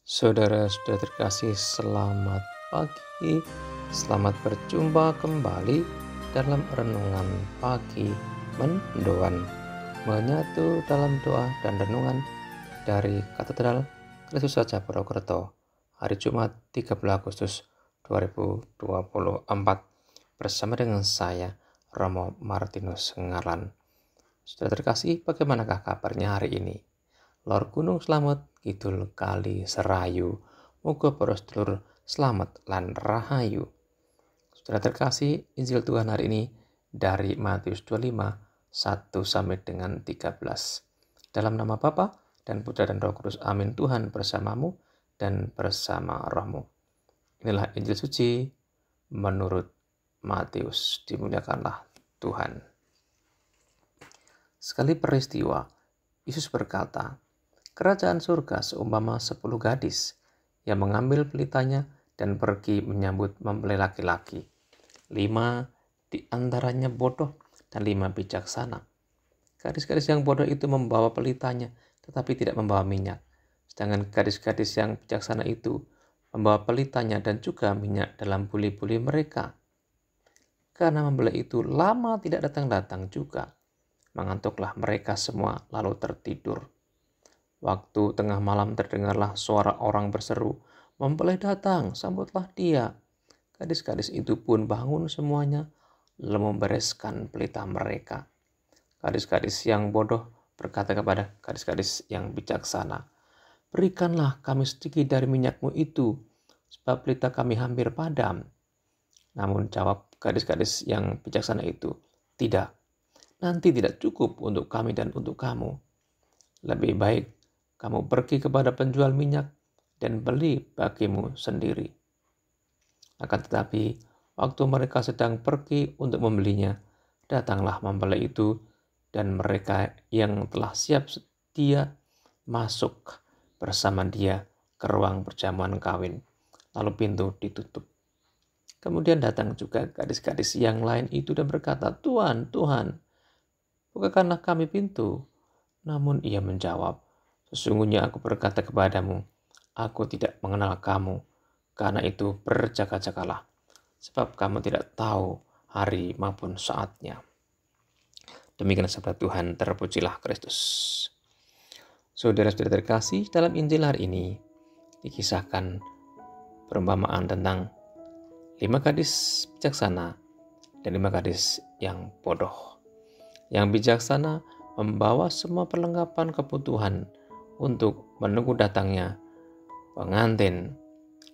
Saudara-saudara terkasih, selamat pagi. Selamat berjumpa kembali dalam renungan pagi mendoan, menyatu dalam doa dan renungan dari Katedral Kristus Raja Purwokerto, hari Jumat 13 Agustus 2024, bersama dengan saya, Romo Martinus Ngaran. Saudara terkasih, bagaimanakah kabarnya hari ini? Lor Gunung Slamet, Kidul Kali Serayu, muga para sedulur selamat lan rahayu. Saudara terkasih, Injil Tuhan hari ini dari Matius 25, 1 sampai dengan 13. Dalam nama Bapa dan Putra dan Roh Kudus, amin. Tuhan bersamamu dan bersama rohmu. Inilah Injil suci menurut Matius. Dimuliakanlah Tuhan. Sekali peristiwa, Yesus berkata, "Kerajaan surga seumpama 10 gadis yang mengambil pelitanya dan pergi menyambut mempelai laki-laki. 5 di antaranya bodoh dan 5 bijaksana. Gadis-gadis yang bodoh itu membawa pelitanya tetapi tidak membawa minyak. Sedangkan gadis-gadis yang bijaksana itu membawa pelitanya dan juga minyak dalam buli-buli mereka. Karena mempelai itu lama tidak datang-datang juga, mengantuklah mereka semua lalu tertidur. Waktu tengah malam terdengarlah suara orang berseru, 'Mempelai datang, sambutlah dia.' Gadis-gadis itu pun bangun semuanya, lalu membereskan pelita mereka. Gadis-gadis yang bodoh berkata kepada gadis-gadis yang bijaksana, 'Berikanlah kami sedikit dari minyakmu itu, sebab pelita kami hampir padam.' Namun jawab gadis-gadis yang bijaksana itu, 'Tidak, nanti tidak cukup untuk kami dan untuk kamu. Lebih baik kamu pergi kepada penjual minyak dan beli bagimu sendiri.' Akan tetapi, waktu mereka sedang pergi untuk membelinya, datanglah mempelai itu, dan mereka yang telah siap sedia masuk bersama dia ke ruang perjamuan kawin, lalu pintu ditutup. Kemudian datang juga gadis-gadis yang lain itu dan berkata, 'Tuhan, Tuhan, bukakanlah kami pintu.' Namun ia menjawab, 'Sesungguhnya aku berkata kepadamu, aku tidak mengenal kamu. Karena itu berjaga-jagalah, sebab kamu tidak tahu hari maupun saatnya.' Demikian sabda Tuhan, terpujilah Kristus. Saudara-saudara terkasih, dalam Injil hari ini dikisahkan perumpamaan tentang 5 gadis bijaksana dan 5 gadis yang bodoh. Yang bijaksana membawa semua perlengkapan kebutuhan untuk menunggu datangnya pengantin.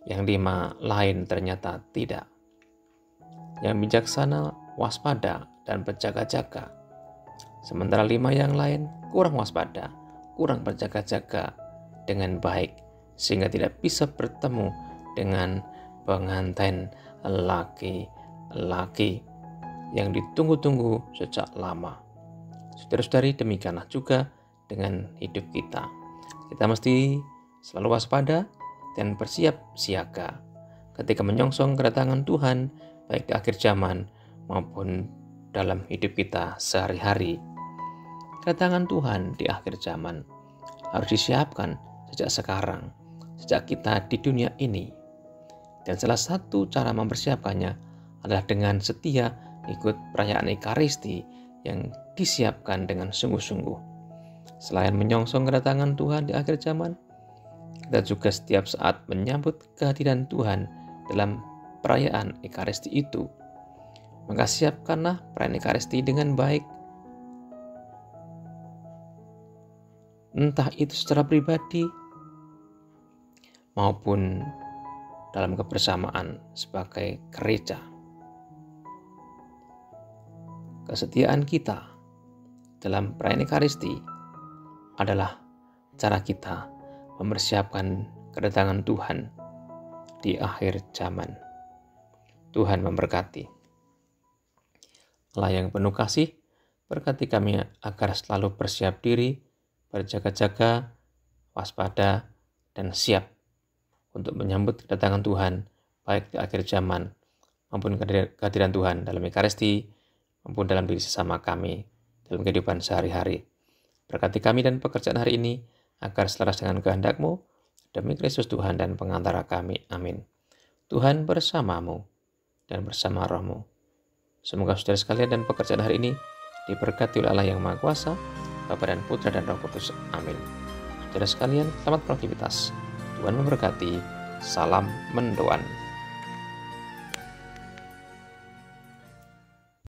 Yang 5 lain ternyata tidak. Yang bijaksana waspada dan berjaga-jaga, sementara 5 yang lain kurang waspada, kurang berjaga-jaga dengan baik, sehingga tidak bisa bertemu dengan pengantin laki-laki yang ditunggu-tunggu sejak lama. Saudara-saudari, demikianlah juga dengan hidup kita. Kita mesti selalu waspada dan bersiap siaga ketika menyongsong kedatangan Tuhan, baik di akhir zaman maupun dalam hidup kita sehari-hari. Kedatangan Tuhan di akhir zaman harus disiapkan sejak sekarang, sejak kita di dunia ini. Dan salah satu cara mempersiapkannya adalah dengan setia ikut perayaan Ekaristi yang disiapkan dengan sungguh-sungguh. Selain menyongsong kedatangan Tuhan di akhir zaman, kita juga setiap saat menyambut kehadiran Tuhan dalam perayaan Ekaristi itu. Maka siapkanlah perayaan Ekaristi dengan baik, entah itu secara pribadi maupun dalam kebersamaan sebagai gereja. Kesetiaan kita dalam perayaan Ekaristi adalah cara kita mempersiapkan kedatangan Tuhan di akhir zaman. Tuhan memberkati. Allah yang penuh kasih, berkati kami agar selalu bersiap diri, berjaga-jaga, waspada, dan siap untuk menyambut kedatangan Tuhan, baik di akhir zaman maupun kehadiran Tuhan dalam Ekaristi maupun dalam diri sesama kami dalam kehidupan sehari-hari. Berkati kami dan pekerjaan hari ini agar selaras dengan kehendak-Mu, Demi Kristus Tuhan dan pengantara kami. Amin. Tuhan bersamamu dan bersama rohmu. Semoga saudara sekalian dan pekerjaan hari ini diberkati oleh Allah yang Maha Kuasa, Bapa dan Putra dan Roh Kudus. Amin. Saudara sekalian, selamat beraktivitas. Tuhan memberkati. Salam mendoan.